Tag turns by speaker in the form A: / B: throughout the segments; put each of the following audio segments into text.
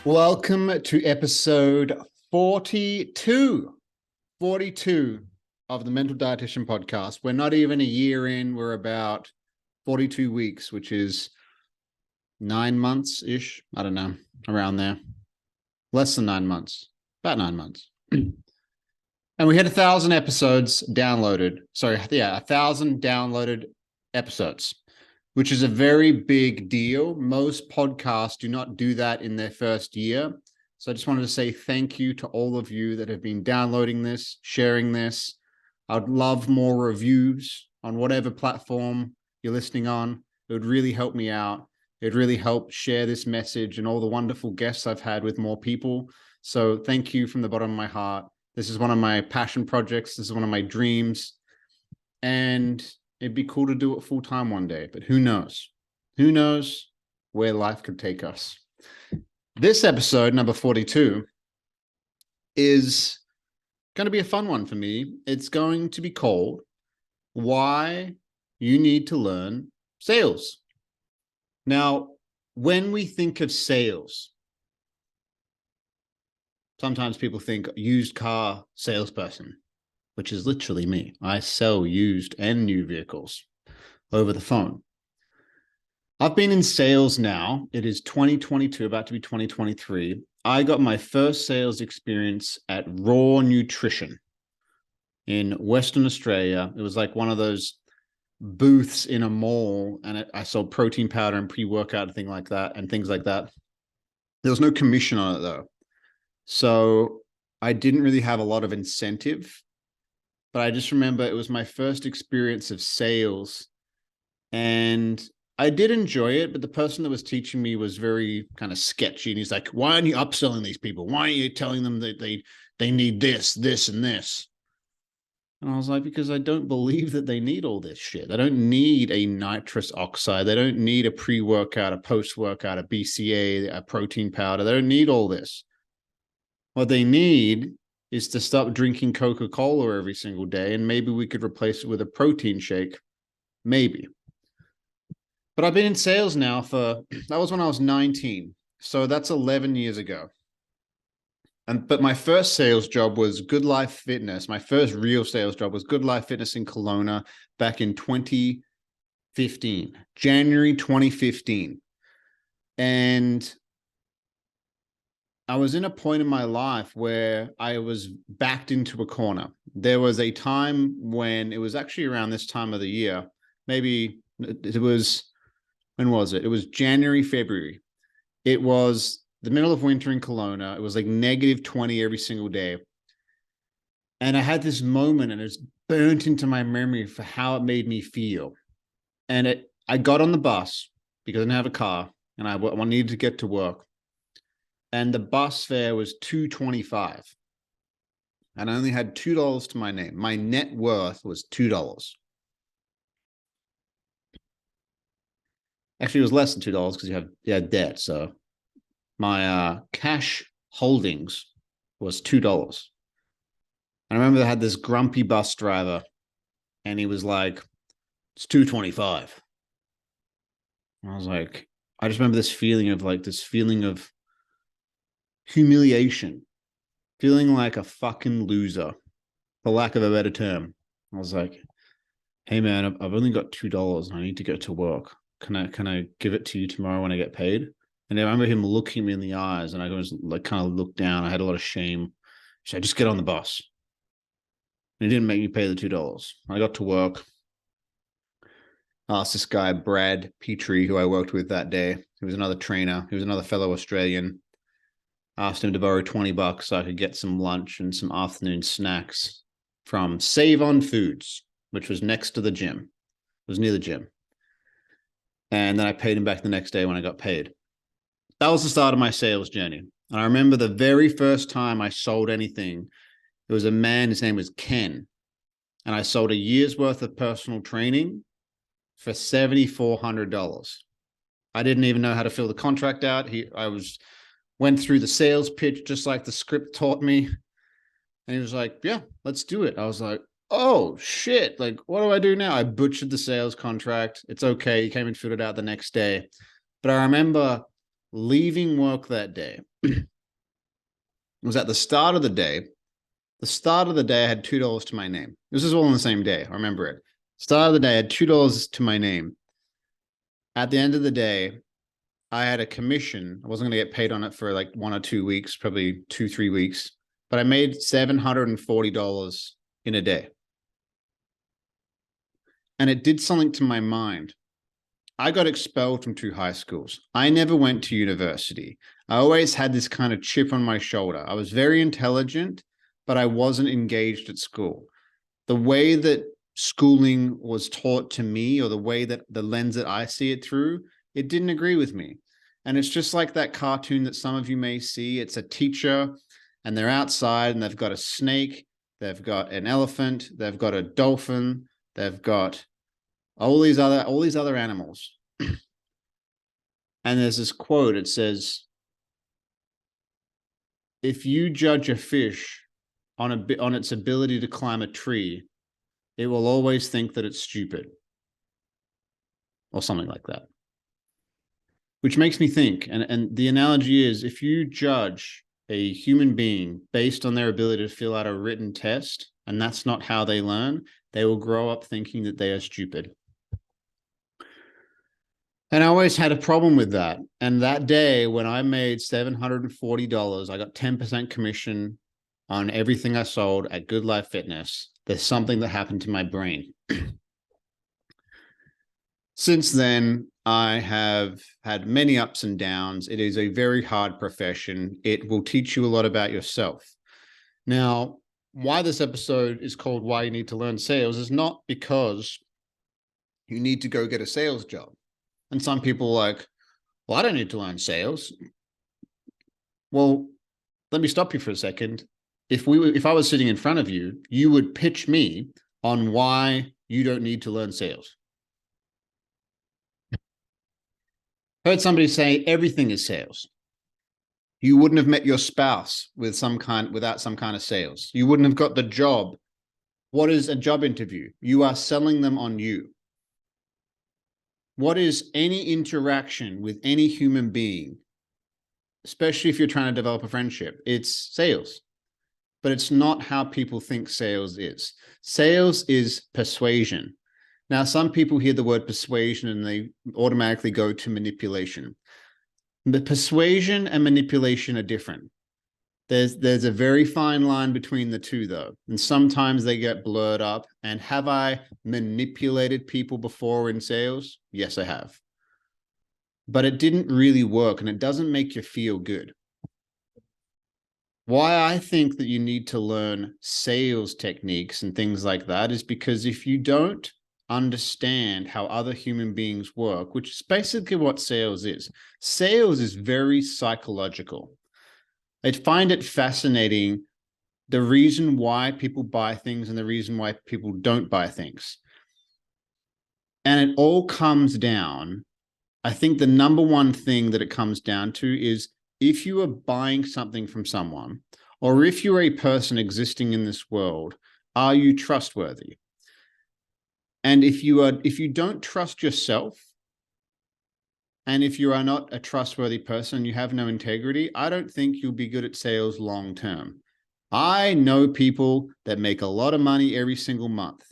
A: Welcome to episode 42 of the Mental Dietitian podcast. We're not even a year in. We're about 42 weeks, which is 9 months-ish. I don't know, around there. Less than 9 months, about 9 months. And we had 1,000 episodes downloaded. Sorry, yeah, 1,000 downloaded episodes, which is a very big deal. Most podcasts do not do that in their first year. So I just wanted to say thank you to all of you that have been downloading this, sharing this. I'd love more reviews on whatever platform you're listening on. It would really help me out. It would really help share this message and all the wonderful guests I've had with more people. So thank you from the bottom of my heart. This is one of my passion projects. This is one of my dreams. And it'd be cool to do it full time one day, but who knows? Who knows where life could take us? This episode, number 42, is going to be a fun one for me. It's going to be called Why You Need to Learn Sales. Now, when we think of sales, sometimes people think used car salesperson, which is literally me. I sell used and new vehicles over the phone. I've been in sales now. It is 2022, about to be 2023. I got my first sales experience at Raw Nutrition in Western Australia. It was like one of those booths in a mall, and I sold protein powder and pre-workout and things like that. There was no commission on it though. So I didn't really have a lot of incentive. But I just remember it was my first experience of sales, and I did enjoy it, but the person that was teaching me was very kind of sketchy. And he's like, why aren't you upselling these people? Why aren't you telling them that they need this, this, and this? And I was like, because I don't believe that they need all this shit. They don't need a nitrous oxide. They don't need a pre-workout, a post-workout, a BCA, a protein powder. They don't need all this. What they need is to stop drinking Coca-Cola every single day, and maybe we could replace it with a protein shake. Maybe. But I've been in sales now that was when I was 19. So that's 11 years ago. But my first sales job was Good Life Fitness. My first real sales job was Good Life Fitness in Kelowna back in 2015, January 2015. And I was in a point in my life where I was backed into a corner. There was a time when it was actually around this time of the year. Maybe it was, when was it? It was January, February. It was the middle of winter in Kelowna. It was like -20 every single day. And I had this moment, and it's burnt into my memory for how it made me feel. And I got on the bus because I didn't have a car, and I needed to get to work. And the bus fare was $2.25. And I only had $2 to my name. My net worth was $2. Actually, it was less than $2 because you had debt. So my cash holdings was $2. And I remember I had this grumpy bus driver, and he was like, it's $2.25. And I was like, I just remember this feeling of humiliation, feeling like a fucking loser, for lack of a better term. I was like, hey man, I've only got $2 and I need to get to work. Can I give it to you tomorrow when I get paid? And I remember him looking me in the eyes, and I was like, kind of looked down. I had a lot of shame. He said, just get on the bus. And he didn't make me pay the $2. I got to work. I asked this guy, Brad Petrie, who I worked with that day. He was another trainer. He was another fellow Australian. Asked him to borrow $20 so I could get some lunch and some afternoon snacks from Save On Foods, which was next to the gym. It was near the gym. And then I paid him back the next day when I got paid. That was the start of my sales journey. And I remember the very first time I sold anything, it was a man, his name was Ken. And I sold a year's worth of personal training for $7,400. I didn't even know how to fill the contract out. Went through the sales pitch just like the script taught me. And he was like, yeah, let's do it. I was like, oh shit, like, what do I do now? I butchered the sales contract. It's okay. He came and filled it out the next day. But I remember leaving work that day. It was at the start of the day. The start of the day, I had $2 to my name. This is all on the same day. I remember it. Start of the day, I had $2 to my name. At the end of the day, I had a commission. I wasn't going to get paid on it for like 1 or 2 weeks, probably 2-3 weeks, but I made $740 in a day. And it did something to my mind. I got expelled from 2 high schools. I never went to university. I always had this kind of chip on my shoulder. I was very intelligent, but I wasn't engaged at school. The way that schooling was taught to me, or the way that the lens that I see it through, it didn't agree with me. And it's just like that cartoon that some of you may see. It's a teacher and they're outside and they've got a snake, they've got an elephant, they've got a dolphin, they've got all these other animals. And there's this quote. It says, if you judge a fish on its ability to climb a tree, it will always think that it's stupid, or something like that. Which makes me think, and the analogy is, if you judge a human being based on their ability to fill out a written test, and that's not how they learn, they will grow up thinking that they are stupid. And I always had a problem with that. And that day when I made $740, I got 10% commission on everything I sold at Good Life Fitness. There's something that happened to my brain. Since then, I have had many ups and downs. It is a very hard profession. It will teach you a lot about yourself. Now, why this episode is called Why You Need to Learn Sales is not because you need to go get a sales job. And some people are like, well, I don't need to learn sales. Well, let me stop you for a second. If I was sitting in front of you, you would pitch me on why you don't need to learn sales. Heard somebody say everything is sales. You wouldn't have met your spouse without some kind of sales. You wouldn't have got the job. What is a job interview? You are selling them on you. What is any interaction with any human being, especially if you're trying to develop a friendship? It's sales, but it's not how people think sales is. Sales is persuasion. Now, some people hear the word persuasion and they automatically go to manipulation. The persuasion and manipulation are different. There's a very fine line between the two, though, and sometimes they get blurred up. And have I manipulated people before in sales? Yes, I have. But it didn't really work, and it doesn't make you feel good. Why I think that you need to learn sales techniques and things like that is because if you don't understand how other human beings work, which is basically what sales is very psychological. I find it fascinating, the reason why people buy things and the reason why people don't buy things. And it all comes down, I think the number one thing that it comes down to is if you are buying something from someone, or if you're a person existing in this world, are you trustworthy? And if you don't trust yourself, and if you are not a trustworthy person, you have no integrity, I don't think you'll be good at sales long term. I know people that make a lot of money every single month,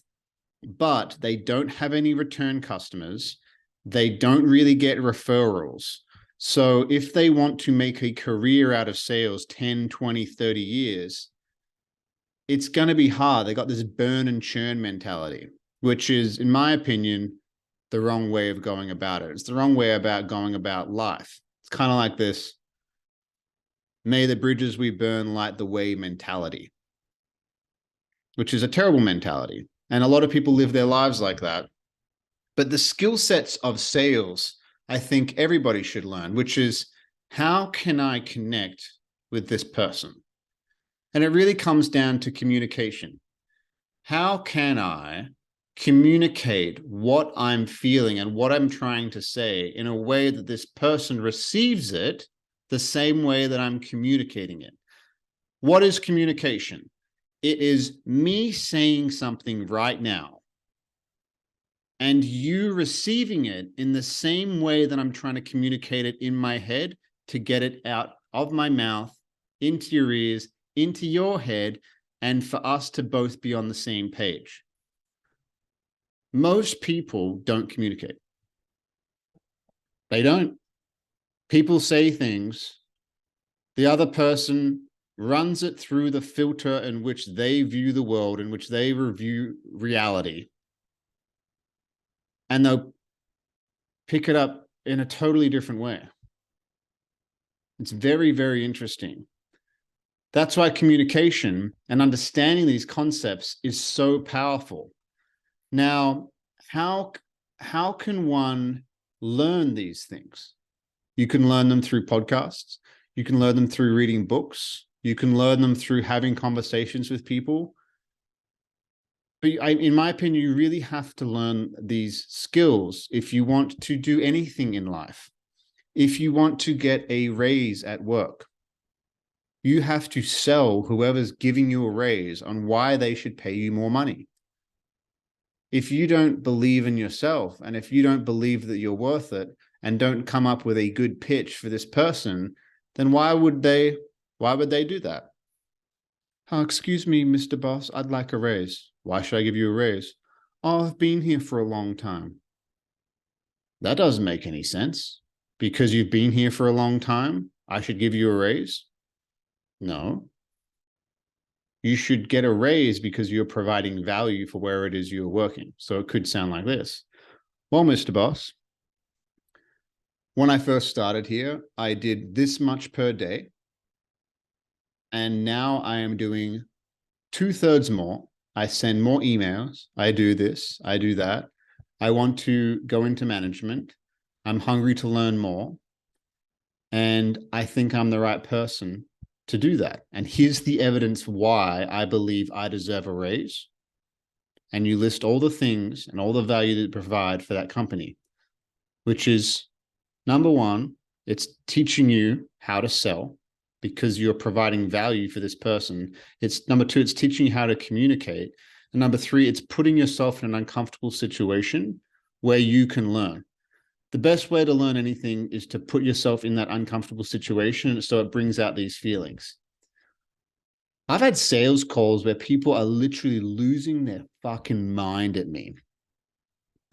A: but they don't have any return customers. They don't really get referrals. So if they want to make a career out of sales 10, 20, 30 years, it's going to be hard. They got this burn and churn mentality, which is, in my opinion, the wrong way of going about it. It's the wrong way about going about life. It's kind of like this, may the bridges we burn light the way mentality, which is a terrible mentality. And a lot of people live their lives like that. But the skill sets of sales, I think everybody should learn, which is, how can I connect with this person? And it really comes down to communication. How can I communicate what I'm feeling and what I'm trying to say in a way that this person receives it the same way that I'm communicating it? What is communication? It is me saying something right now and you receiving it in the same way that I'm trying to communicate it in my head, to get it out of my mouth, into your ears, into your head, and for us to both be on the same page. Most people don't communicate. They don't. People say things. The other person runs it through the filter in which they view the world, in which they review reality. And they'll pick it up in a totally different way. It's very, very interesting. That's why communication and understanding these concepts is so powerful. Now, how can one learn these things? You can learn them through podcasts. You can learn them through reading books. You can learn them through having conversations with people. But in my opinion, you really have to learn these skills if you want to do anything in life. If you want to get a raise at work, you have to sell whoever's giving you a raise on why they should pay you more money. If you don't believe in yourself, and if you don't believe that you're worth it, and don't come up with a good pitch for this person, then why would they do that? Oh, excuse me, Mr. Boss, I'd like a raise. Why should I give you a raise? Oh, I've been here for a long time. That doesn't make any sense. Because you've been here for a long time, I should give you a raise? No. You should get a raise because you're providing value for where it is you're working. So it could sound like this. Well, Mr. Boss, when I first started here, I did this much per day. And now I am doing 2/3 more. I send more emails. I do this. I do that. I want to go into management. I'm hungry to learn more. And I think I'm the right person to do that. And here's the evidence why I believe I deserve a raise. And you list all the things and all the value that you provide for that company, which is number one, it's teaching you how to sell because you're providing value for this person. It's number two, it's teaching you how to communicate. And number three, it's putting yourself in an uncomfortable situation where you can learn. The best way to learn anything is to put yourself in that uncomfortable situation so it brings out these feelings. I've had sales calls where people are literally losing their fucking mind at me.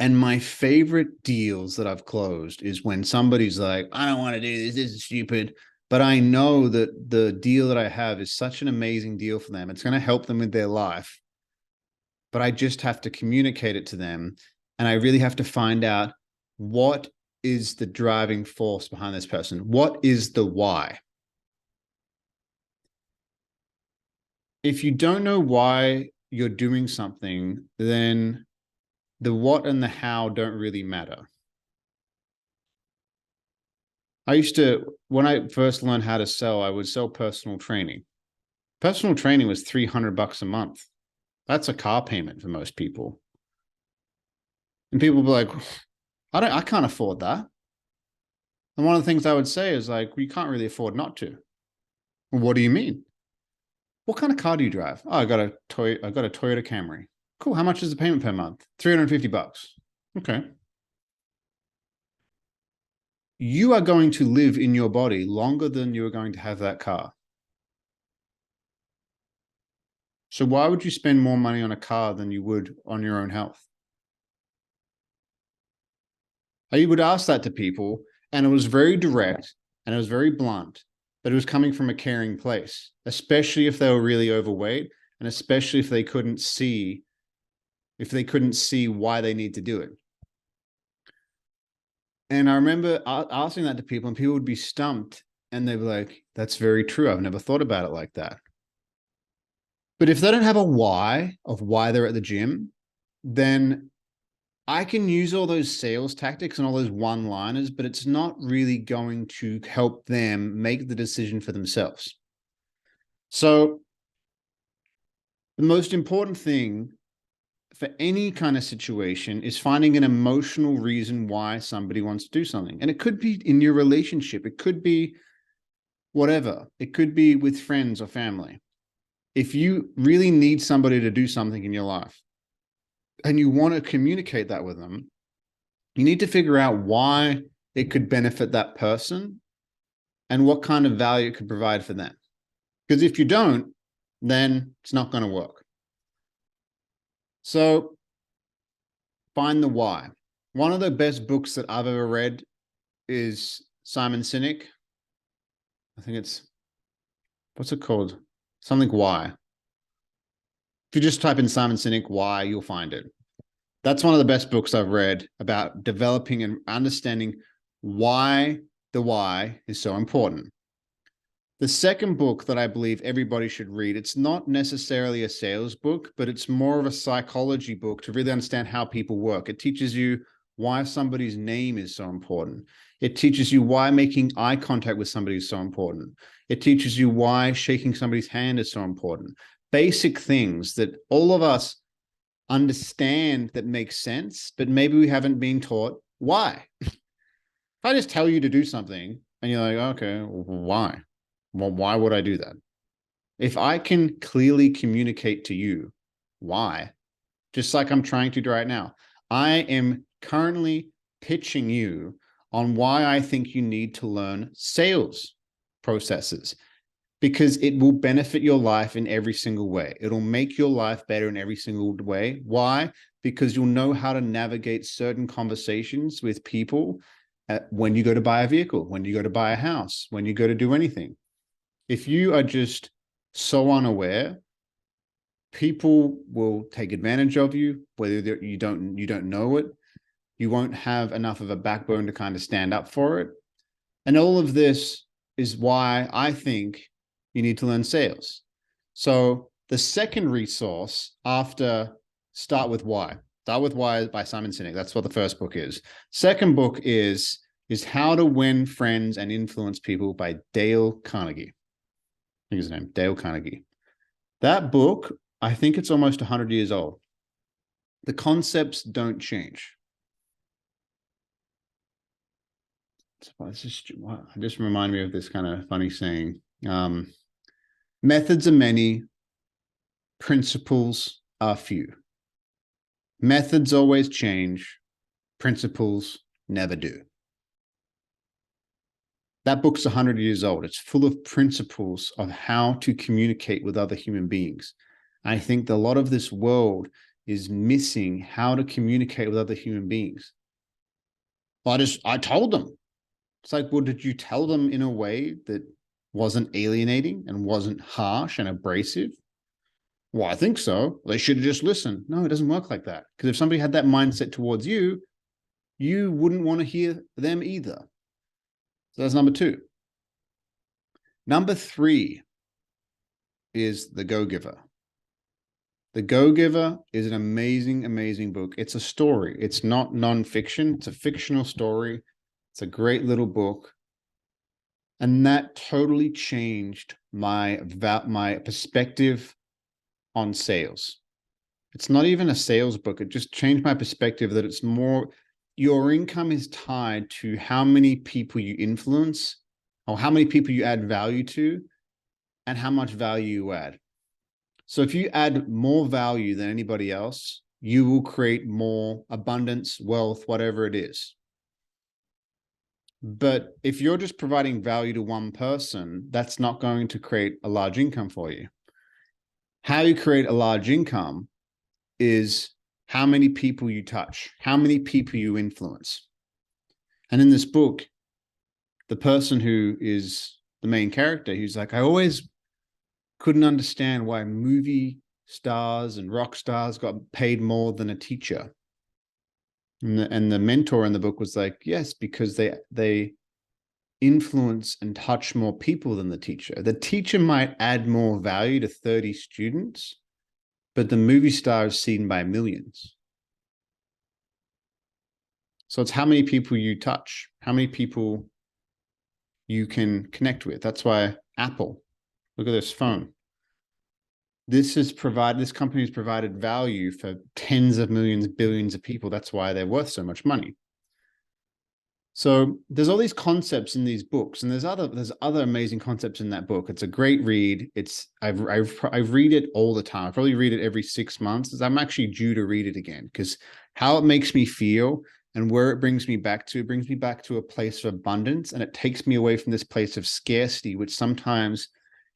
A: And my favorite deals that I've closed is when somebody's like, I don't want to do this. This is stupid. But I know that the deal that I have is such an amazing deal for them. It's going to help them with their life. But I just have to communicate it to them. And I really have to find out what is the driving force behind this person. What is the why? If you don't know why you're doing something, then the what and the how don't really matter. When I first learned how to sell, I would sell personal training. Personal training was $300 a month. That's a car payment for most people. And people will be like, I can't afford that. And one of the things I would say is like, we can't really afford not to. Well, what do you mean? What kind of car do you drive? Oh, I got a Toyota Camry. Cool. How much is the payment per month? $350. Okay. You are going to live in your body longer than you are going to have that car. So why would you spend more money on a car than you would on your own health? I would ask that to people, and it was very direct and it was very blunt, but it was coming from a caring place, especially if they were really overweight and especially if they couldn't see why they need to do it. And I remember asking that to people, and people would be stumped and they'd be like, that's very true. I've never thought about it like that. But if they don't have a why of why they're at the gym, then I can use all those sales tactics and all those one-liners, but it's not really going to help them make the decision for themselves. So the most important thing for any kind of situation is finding an emotional reason why somebody wants to do something. And it could be in your relationship. It could be whatever. It could be with friends or family. If you really need somebody to do something in your life and you want to communicate that with them, you need to figure out why it could benefit that person and what kind of value it could provide for them. Because if you don't, then it's not going to work. So find the why. One of the best books that I've ever read is Simon Sinek. I think it's, what's it called? Something why. If you just type in Simon Sinek why, you'll find it. That's one of the best books I've read about developing and understanding why the why is so important. The second book that I believe everybody should read, it's not necessarily a sales book, but it's more of a psychology book to really understand how people work. It teaches you why somebody's name is so important. It teaches you why making eye contact with somebody is so important. It teaches you why shaking somebody's hand is so important. Basic things that all of us understand that make sense, but maybe we haven't been taught why. If I just tell you to do something and you're like, okay, why? Well, why would I do that? If I can clearly communicate to you why, just like I'm trying to do right now, I am currently pitching you on why I think you need to learn sales processes, because it will benefit your life in every single way. It'll make your life better in every single way. Why? Because you'll know how to navigate certain conversations with people when you go to buy a vehicle, when you go to buy a house, when you go to do anything. If you are just so unaware, people will take advantage of you, whether you don't know it. You won't have enough of a backbone to kind of stand up for it. And all of this is why I think you need to learn sales. So the second resource after Start With Why. Start With Why by Simon Sinek. That's what the first book is. Second book is How to Win Friends and Influence People by Dale Carnegie. I think his name, Dale Carnegie. That book, I think it's almost 100 years old. The concepts don't change. It just reminded me of this kind of funny saying. Methods are many, principles are few. Methods always change, principles never do. That book's 100 years old. It's full of principles of how to communicate with other human beings. I think that a lot of this world is missing how to communicate with other human beings. I told them. It's like, well, did you tell them in a way that wasn't alienating and wasn't harsh and abrasive? Well, I think so. They should have just listened. No, it doesn't work like that. Because if somebody had that mindset towards you, you wouldn't want to hear them either. So that's number 2. Number 3 is The Go-Giver. The Go-Giver is an amazing, amazing book. It's a story. It's not nonfiction. It's a fictional story. It's a great little book. And that totally changed my perspective on sales. It's not even a sales book. It just changed my perspective that it's more, your income is tied to how many people you influence or how many people you add value to and how much value you add. So if you add more value than anybody else, you will create more abundance, wealth, whatever it is. But if you're just providing value to one person, that's not going to create a large income for you. How you create a large income is how many people you touch, how many people you influence. And in this book, the person who is the main character, he's like, I always couldn't understand why movie stars and rock stars got paid more than a teacher. And the mentor in the book was like, yes, because they influence and touch more people than the teacher. The teacher might add more value to 30 students, but the movie star is seen by millions. So it's how many people you touch, how many people you can connect with. That's why Apple, look at this phone. This company has provided value for tens of millions, billions of people. That's why they're worth so much money. So there's all these concepts in these books, and there's other amazing concepts in that book. It's a great read. I read it all the time. I probably read it every 6 months. I'm actually due to read it again because how it makes me feel And where it brings me back to, it brings me back to a place of abundance, and it takes me away from this place of scarcity, which sometimes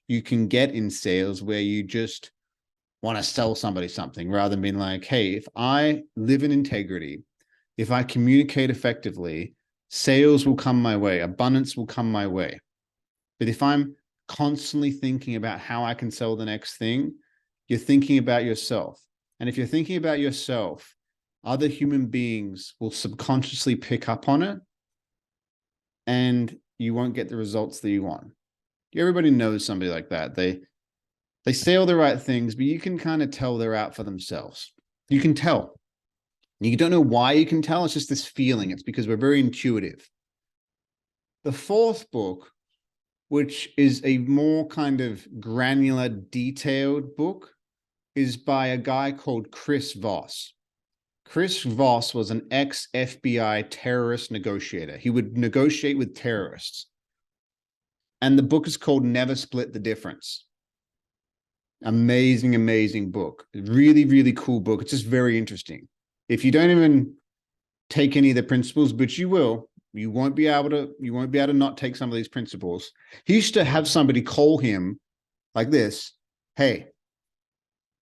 A: you can get in sales, where you just want to sell somebody something rather than being like, hey, if I live in integrity, if I communicate effectively, sales will come my way, abundance will come my way. But if I'm constantly thinking about how I can sell the next thing, you're thinking about yourself. And if you're thinking about yourself, other human beings will subconsciously pick up on it, and you won't get the results that you want. Everybody knows somebody like that. They say all the right things, but you can kind of tell they're out for themselves. You can tell. You don't know why you can tell. It's just this feeling. It's because we're very intuitive. The fourth book, which is a more kind of granular, detailed book, is by a guy called Chris Voss. Chris Voss was an ex-FBI terrorist negotiator. He would negotiate with terrorists. And the book is called Never Split the Difference. Amazing, amazing book. Really, really cool book. It's just very interesting. If you don't even take any of the principles, but you will, you won't be able to not take some of these principles. He used to have somebody call him like this: hey,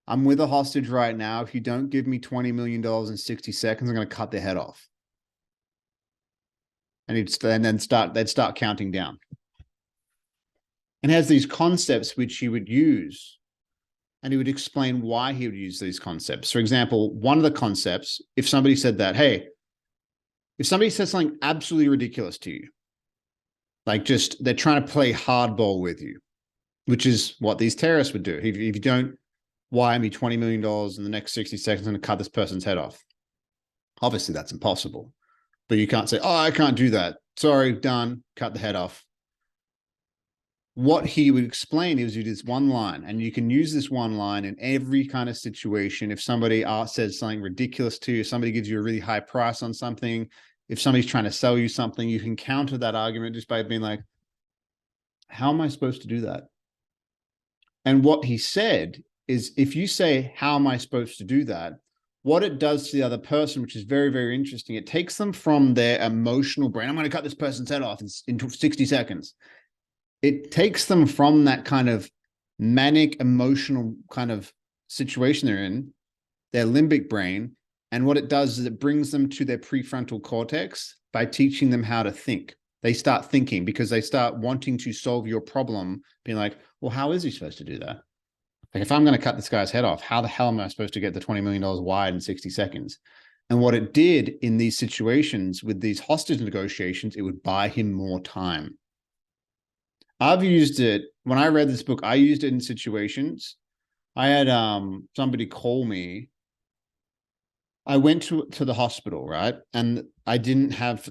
A: I'm with a hostage right now. If you don't give me $20 million in 60 seconds, I'm going to cut their head off. And they'd start counting down. And has these concepts which he would use, and he would explain why he would use these concepts. For example, one of the concepts, if somebody said that, hey, if somebody says something absolutely ridiculous to you, like just they're trying to play hardball with you, which is what these terrorists would do. If you don't wire me $20 million in the next 60 seconds, I'm going to cut this person's head off. Obviously, that's impossible. But you can't say, oh, I can't do that. Sorry, done, cut the head off. What he would explain is you do this one line, and you can use this one line in every kind of situation. If somebody says something ridiculous to you, somebody gives you a really high price on something, if somebody's trying to sell you something, you can counter that argument just by being like, how am I supposed to do that? And what he said is, if you say, how am I supposed to do that? What it does to the other person, which is very, very interesting, it takes them from their emotional brain. I'm going to cut this person's head off in 60 seconds. It takes them from that kind of manic emotional kind of situation they're in, their limbic brain. And what it does is it brings them to their prefrontal cortex by teaching them how to think. They start thinking because they start wanting to solve your problem, being like, well, how is he supposed to do that? Like, if I'm going to cut this guy's head off, how the hell am I supposed to get the $20 million wired in 60 seconds? And what it did in these situations with these hostage negotiations, it would buy him more time. I've used it when I read this book. I used it in situations. I had somebody call me. I went to the hospital, right? And they thought I didn't have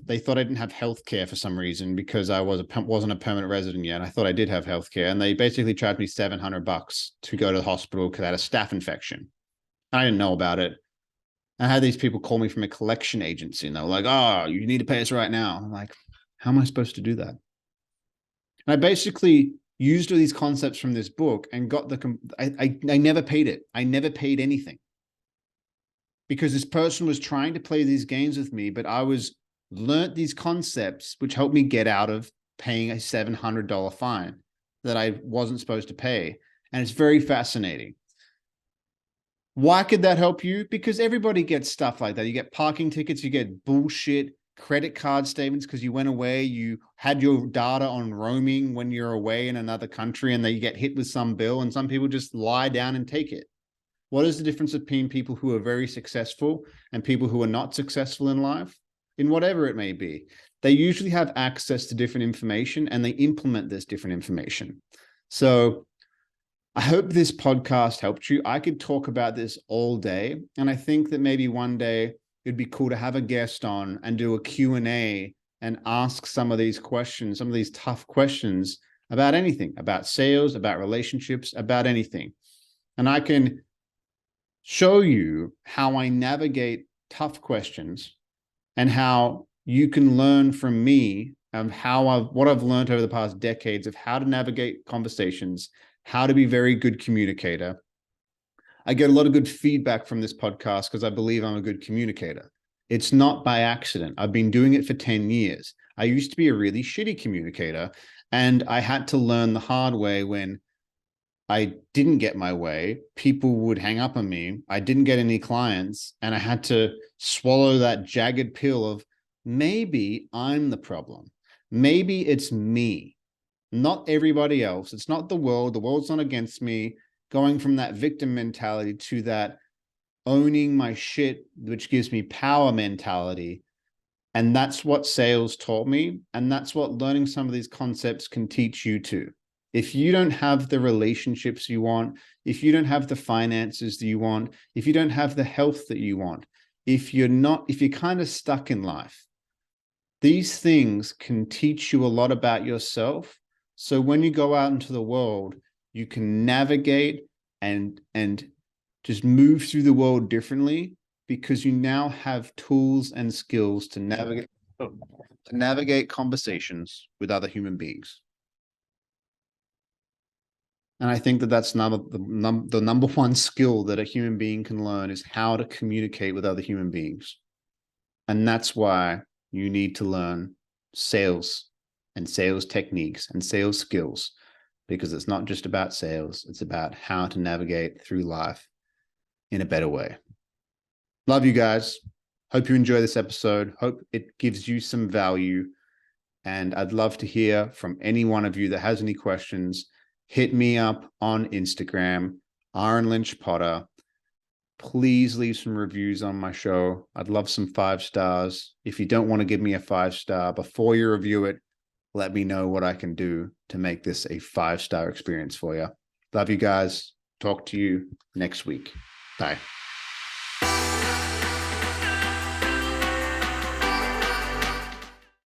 A: healthcare for some reason because I wasn't a permanent resident yet. I thought I did have healthcare, and they basically charged me $700 to go to the hospital because I had a staph infection. I didn't know about it. I had these people call me from a collection agency, and they were like, oh, you need to pay us right now. I'm like, how am I supposed to do that? And I basically used all these concepts from this book and got I never paid it. I never paid anything, because this person was trying to play these games with me, but I learnt these concepts, which helped me get out of paying a $700 fine that I wasn't supposed to pay. And it's very fascinating. Why could that help you? Because everybody gets stuff like that. You get parking tickets, you get bullshit credit card statements because you went away, you had your data on roaming when you're away in another country, and they get hit with some bill, and some people just lie down and take it. What is the difference between people who are very successful and people who are not successful in life, in whatever it may be? They usually have access to different information, and they implement this different information. So I hope this podcast helped you. I could talk about this all day, and I think that maybe one day it'd be cool to have a guest on and do a Q&A and ask some of these questions, some of these tough questions about anything, about sales, about relationships, about anything. And I can show you how I navigate tough questions and how you can learn from me of what I've learned over the past decades of how to navigate conversations, how to be a very good communicator. I get a lot of good feedback from this podcast because I believe I'm a good communicator. It's not by accident. I've been doing it for 10 years. I used to be a really shitty communicator, and I had to learn the hard way when I didn't get my way. People would hang up on me. I didn't get any clients, and I had to swallow that jagged pill of maybe I'm the problem. Maybe it's me, not everybody else. It's not the world. The world's not against me. Going from that victim mentality to that owning my shit, which gives me power mentality. And that's what sales taught me. And that's what learning some of these concepts can teach you too. If you don't have the relationships you want, if you don't have the finances that you want, if you don't have the health that you want, if you're kind of stuck in life, these things can teach you a lot about yourself. So when you go out into the world, you can navigate and just move through the world differently, because you now have tools and skills to navigate conversations with other human beings. And I think that that's the number one skill that a human being can learn, is how to communicate with other human beings. And that's why you need to learn sales and sales techniques and sales skills, because it's not just about sales. It's about how to navigate through life in a better way. Love you guys. Hope you enjoy this episode. Hope it gives you some value. And I'd love to hear from any one of you that has any questions. Hit me up on Instagram, Ahren Lynch-potter. Please leave some reviews on my show. I'd love some 5 stars. If you don't want to give me a 5-star, before you review it, let me know what I can do to make this a 5-star experience for you. Love you guys. Talk to you next week. Bye.